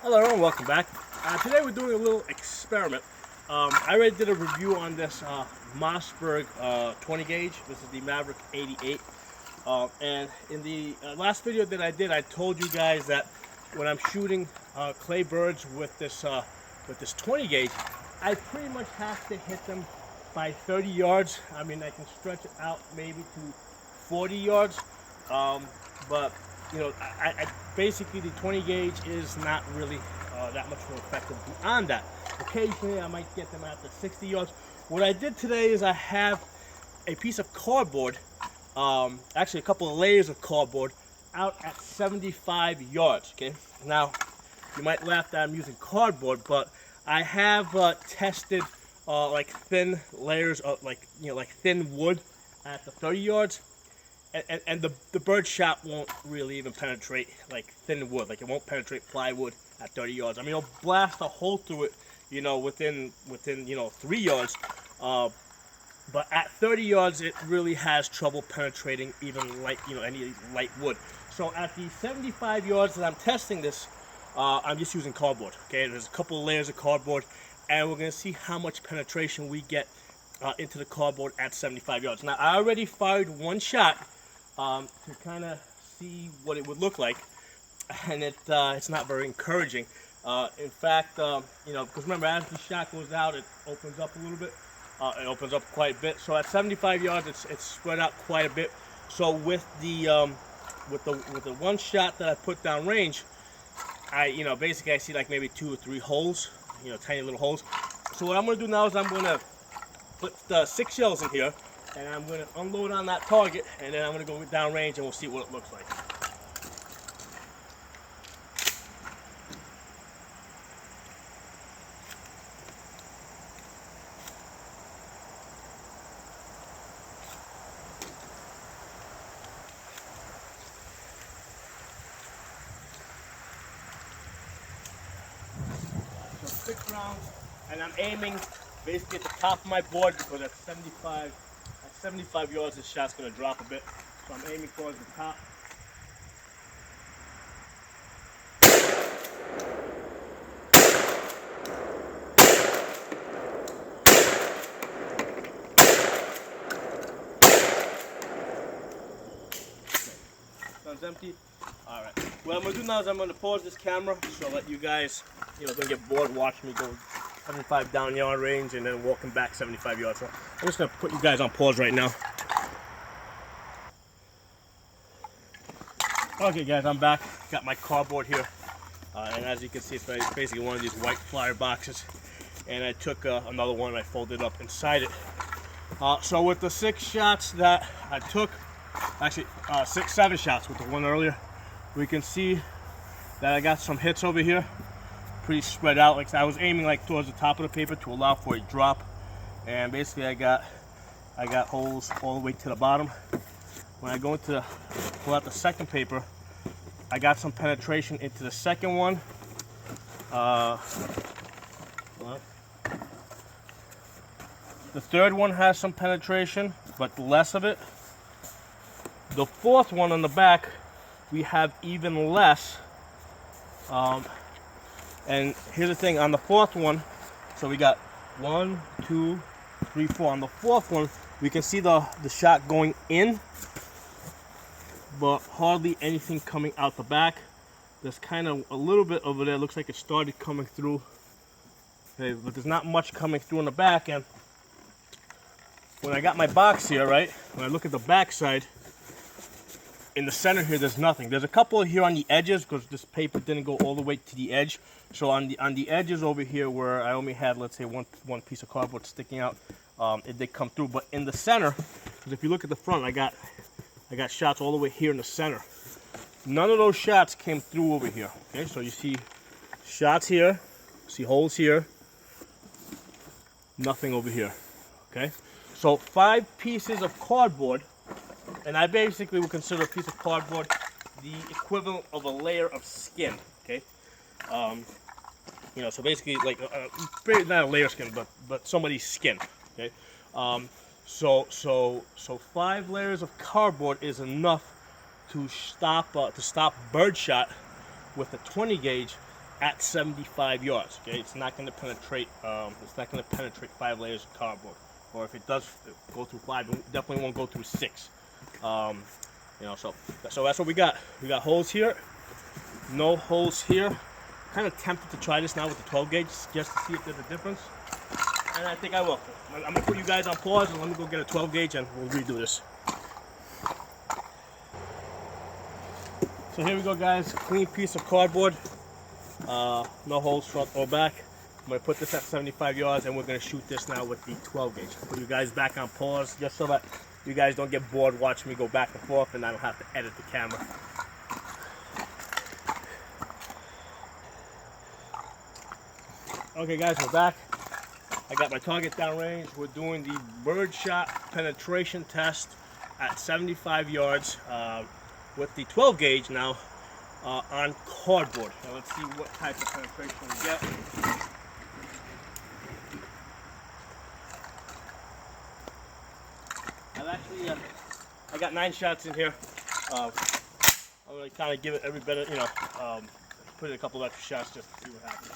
Hello everyone, welcome back. Today we're doing a little experiment. I already did a review on this Mossberg 20 gauge. This is the Maverick 88. And in the last video that I did, I told you guys that when I'm shooting clay birds with this 20 gauge, I pretty much have to hit them by 30 yards. I mean, I can stretch it out maybe to 40 yards. But you know, I basically the 20 gauge is not really that much more effective beyond that. Occasionally I might get them at the 60 yards. What I did today is I have a piece of cardboard, actually a couple of layers of cardboard out at 75 yards. Okay, now you might laugh that I'm using cardboard, but I have tested like thin layers of like thin wood at the 30 yards. And the Birdshot won't really even penetrate like thin wood. Like it won't penetrate plywood at 30 yards. I mean, it'll blast a hole through it, you know, within 3 yards. But at 30 yards, it really has trouble penetrating even light, any light wood. So at the 75 yards that I'm testing this, I'm just using cardboard. Okay, there's a couple of layers of cardboard, and we're gonna see how much penetration we get into the cardboard at 75 yards. Now I already fired one shot to kind of see what it would look like, and it's not very encouraging. In fact, because remember, as the shot goes out, it opens up a little bit. It opens up quite a bit. So at 75 yards, it's spread out quite a bit. So with the one shot that I put down range, basically I see like maybe 2 or 3 holes, tiny little holes. So what I'm gonna do now is I'm gonna put 6 shells in here, and I'm going to unload on that target, and then I'm going to go down range and we'll see what it looks like. So 6 rounds, and I'm aiming basically at the top of my board because at 75 yards, this shot's going to drop a bit. So I'm aiming towards the top. Sounds empty. Alright. What I'm going to do now is I'm going to pause this camera so that you guys, don't get bored watching me go 75 down yard range and then walking back 75 yards. So I'm just going to put you guys on pause right now. Okay guys, I'm back. Got my cardboard here. And as you can see, it's basically one of these white flyer boxes. And I took another one and I folded up inside it. So with the 6 shots that I took, actually 7 shots with the one earlier, we can see that I got some hits over here. Pretty spread out. Like I was aiming like towards the top of the paper to allow for a drop, and basically I got holes all the way to the bottom. When I go to pull out the second paper, I got some penetration into the second one. The third one has some penetration, but less of it. The fourth one on the back, we have even less. And here's the thing, on the fourth one, so we got 1, 2, 3, 4. On the fourth one, we can see the shot going in, but hardly anything coming out the back. There's kind of a little bit over there. Looks like it started coming through. Okay, but there's not much coming through in the back. And when I got my box here, right, when I look at the back side, in the center here, there's nothing. There's a couple here on the edges because this paper didn't go all the way to the edge. So on the edges over here where I only had, let's say, one piece of cardboard sticking out, it did come through. But in the center, because if you look at the front, I got shots all the way here in the center. None of those shots came through over here. Okay, so you see shots here, see holes here, nothing over here. Okay, so 5 pieces of cardboard. And I basically would consider a piece of cardboard the equivalent of a layer of skin, okay? So basically like not a layer of skin, but somebody's skin, okay? So 5 layers of cardboard is enough to stop Birdshot with a 20 gauge at 75 yards. Okay, it's not going to penetrate. It's not going to penetrate 5 layers of cardboard. Or if it does go through 5, it definitely won't go through 6. You know, so that's what we got. We got holes here, no holes here. Kind of tempted to try this now with the 12 gauge just to see if there's a difference. And I think I will. I'm going to put you guys on pause and let me go get a 12 gauge and we'll redo this. So here we go, guys. Clean piece of cardboard. No holes front or back. I'm going to put this at 75 yards and we're going to shoot this now with the 12 gauge. Put you guys back on pause just so that you guys don't get bored watching me go back and forth and I don't have to edit the camera. Okay guys, we're back. I got my target downrange. We're doing the Birdshot penetration test at 75 yards with the 12 gauge now on cardboard. Now let's see what type of penetration we get. I got 9 shots in here. I'm going to kind of give it every bit of, you know, put in a couple of extra shots just to see what happens.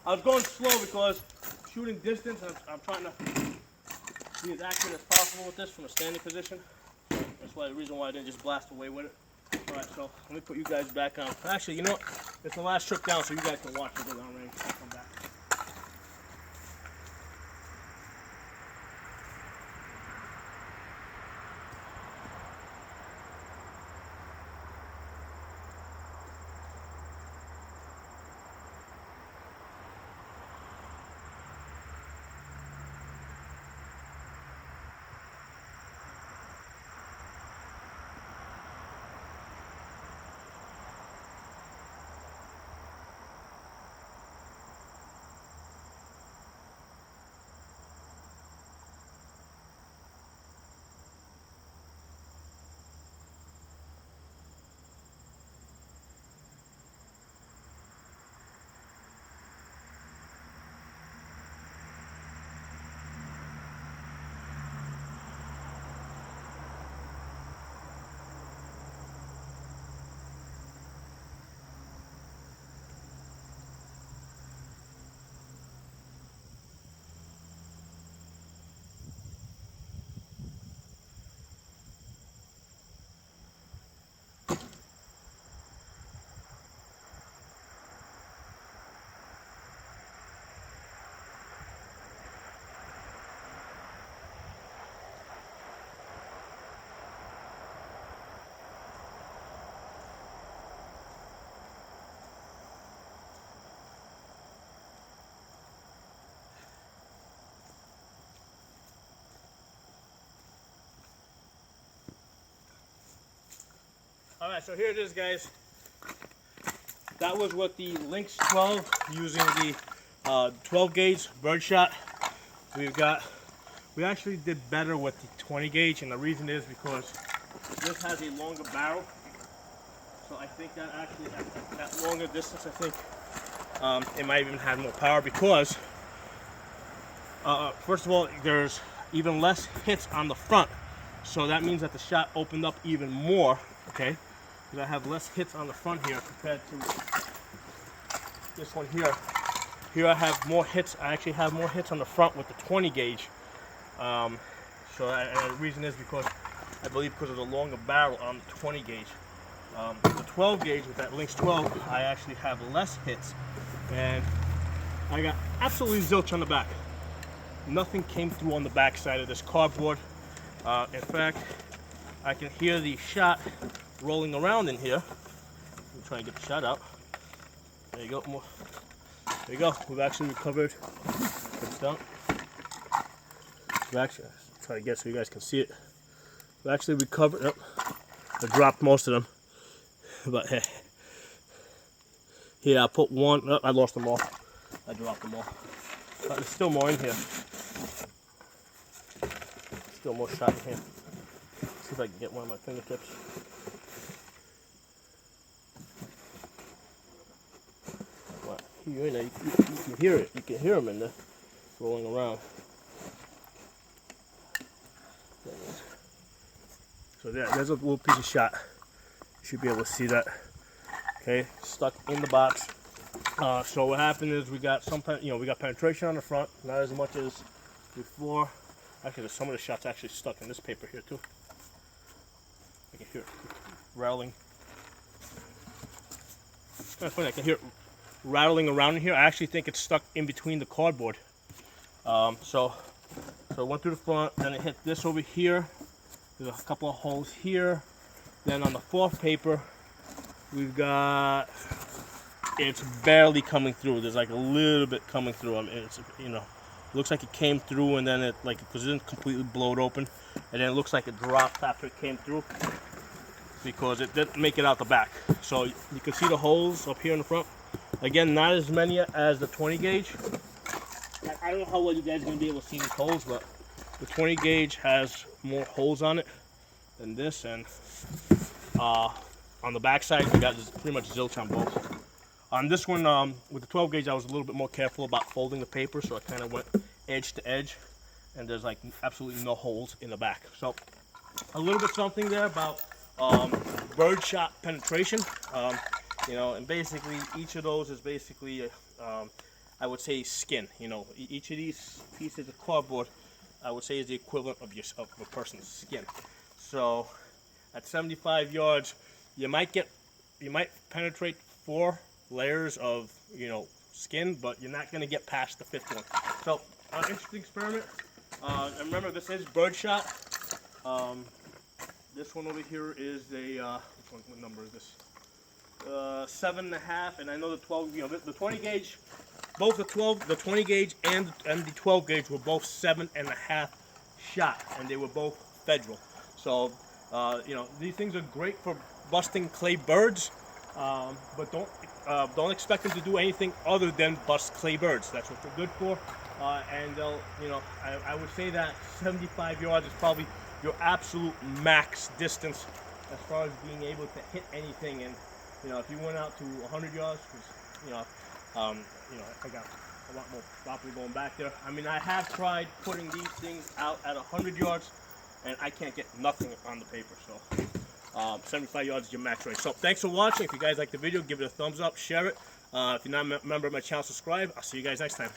I was going slow because shooting distance, I'm trying to be as accurate as possible with this from a standing position. That's why the reason why I didn't just blast away with it. Alright, so let me put you guys back on. Actually, you know what? It's the last trip down so you guys can watch me go down range. I'll come back. Alright, so here it is, guys. That was with the Lynx 12 using the 12 gauge Birdshot. We actually did better with the 20 gauge, and the reason is because this has a longer barrel. So I think that actually at that longer distance, I think it might even have more power because first of all, there's even less hits on the front. So that means that the shot opened up even more, okay? Because I have less hits on the front here compared to this one here. Here I have more hits. I actually have more hits on the front with the 20 gauge. And the reason is because I believe because of the longer barrel on the 20 gauge. The 12 gauge with that Lynx 12, I actually have less hits, and I got absolutely zilch on the back. Nothing came through on the back side of this cardboard. In fact, I can hear the shot rolling around in here. Let me try and get the shot out. There you go. More. There you go. We've actually recovered. It's done. We've actually try to get so you guys can see it. We've actually recovered. Oh, I dropped most of them, but hey, here I put one. Oh, I lost them all. I dropped them all. But there's still more in here. Still more shot in here. See if I can get one of my fingertips. you're in there, you can hear it. You can hear them in there rolling around. So there's a little piece of shot. You should be able to see that. Okay, stuck in the box. So what happened is we got we got penetration on the front, not as much as before. Actually, there's some of the shots actually stuck in this paper here too. I can hear it rattling. That's funny. I can hear it rattling around in here. I actually think it's stuck in between the cardboard. So it went through the front, then it hit this over here. There's a couple of holes here. Then on the fourth paper, we've got, it's barely coming through. There's like a little bit coming through. I mean, it's, looks like it came through and then because it didn't completely blow it open, and then it looks like it dropped after it came through because it didn't make it out the back. So you can see the holes up here in the front. Again, not as many as the 20 gauge. I don't know how well you guys are going to be able to see these holes, but the 20 gauge has more holes on it than this, and on the back side we got pretty much zilch on both. On this one, with the 12 gauge, I was a little bit more careful about folding the paper, so I kind of went edge to edge, and there's like absolutely no holes in the back. So a little bit something there about birdshot penetration. And basically each of those is basically I would say skin. Each of these pieces of cardboard, I would say, is the equivalent of a person's skin. So at 75 yards, you might penetrate 4 layers of skin, but you're not going to get past the 5th one. So interesting experiment. And remember, this is birdshot. This one over here is a what number is this? 7.5, and I know the 12. The 20 gauge. Both the 20 gauge and the 12 gauge were both 7.5 shot, and they were both federal. So these things are great for busting clay birds, but don't expect them to do anything other than bust clay birds. That's what they're good for, and they'll I would say that 75 yards is probably your absolute max distance as far as being able to hit anything. And if you went out to 100 yards, I got a lot more property going back there. I mean, I have tried putting these things out at 100 yards, and I can't get nothing on the paper. So 75 yards is your max range. So thanks for watching. If you guys like the video, give it a thumbs up, share it. If you're not a member of my channel, subscribe. I'll see you guys next time.